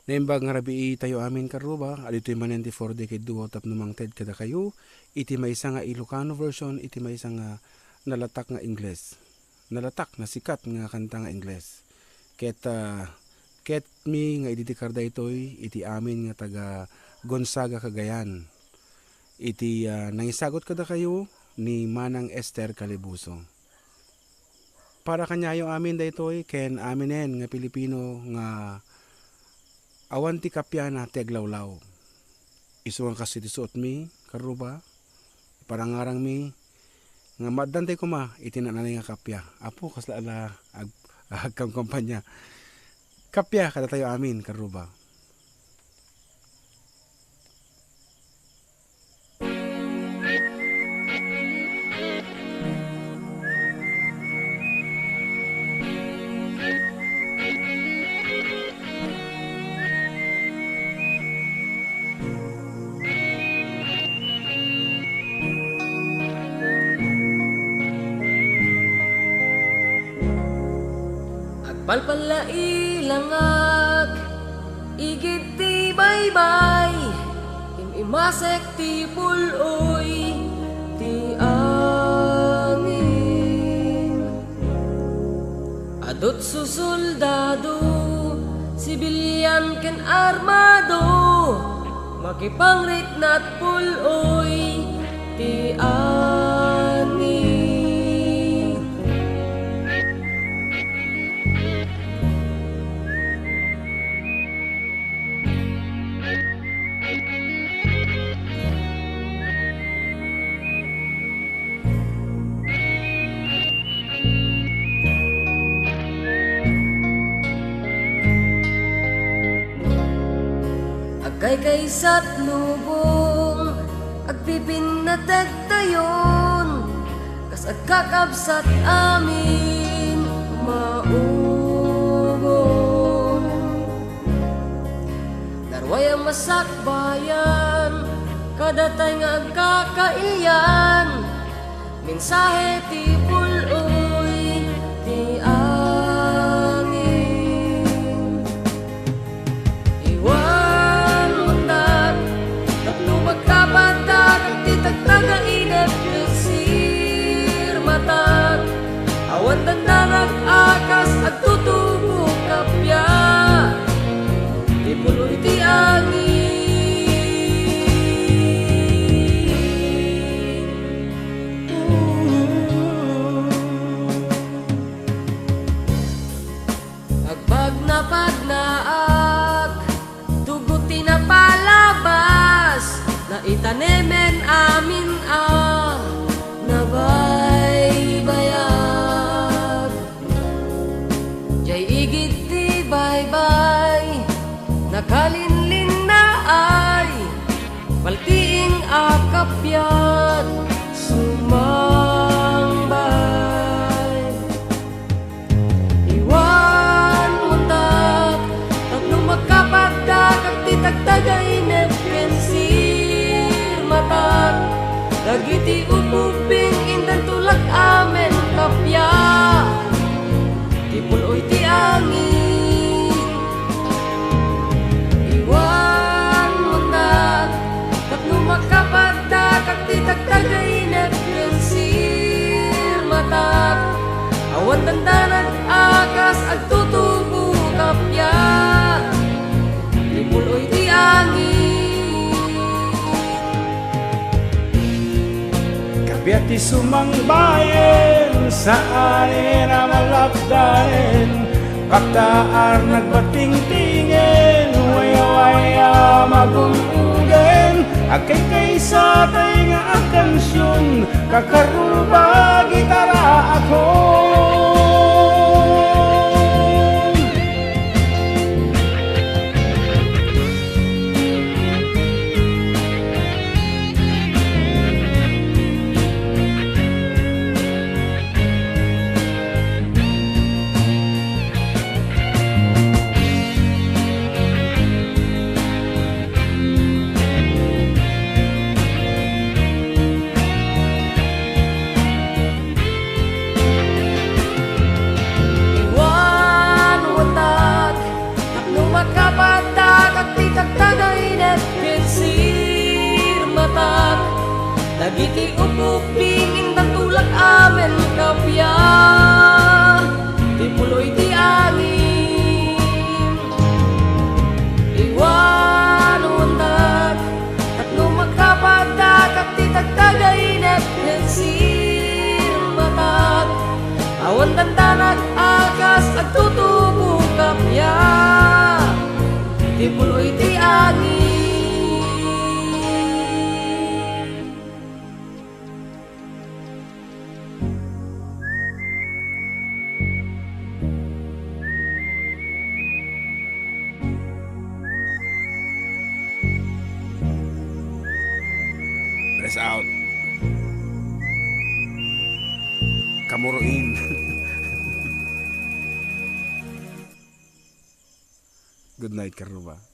Naimbag nga rabi tayo amin karuba, adito'y manenti for decade duwa tapno ted kada kayo, iti may isa nga Ilocano version, iti may isa nga nalatak nga Ingles. Nalatak na sikat nga kanta nga Ingles. Ket mi nga iditikarda ito'y iti amin nga taga Gonzaga Cagayan. Iti nangisagot kada kayo ni Manang Esther Calibuso. Para kanyayo amin daytoy ken aminen nga Pilipino nga awan ti kapya na ti aglawlaw. Isuang kasi ti suot mi, karuba, parangarang mi, nga madantay ko ma, itinanay nga kapya. Apo, kasla ala, agkang kampanya. Kapya, kada tayo amin, karuba. Palpalailangat igid ti baybay imimasek ti puloy ti angin adot susoldado sibilyan ken armado makipangriknat puloy ti angin. Kay kaysat lubong agpipinatag tayon kas agkakabsat amin maubon darwayang masakbayan kadatay nga agkakailyan mensahe ti puloy ti tagainat sir matak awan tandarag akas agtutubo kapya di puloy ti angin agbag na pagnaak tugot ti napalabas na itanemen amin nabaybayag jay igit ti baybay nakalinlin na ay paltiing akapyat sumangbay iwan muntak tapno magkapagdakag ti tagtagay nepensir matak dagiti upuping indan tulak amen kapya ti puloy ti angin iwan mo na tapno makapadakag ti tagtagay nepensir matak awan dandanan akas agtutubo kapya ti puloy ti angin. Kapya ti sumangbayen saan na malapdaen paktaar nagbatingtingen waya-waya magulugen agkay kaysa tay nga akansyon kakaruba gitara ako. Dagiti upuping indang tulak amen kapya, ti puloy ti angin. Iwan undag, tatlo magkapagdag at ti tagtagainep ng sirmatag. Awan dandanag akas at tutubo kapya, ti puloy ti angin. Press out. Kamuruin. Good night, Karuba.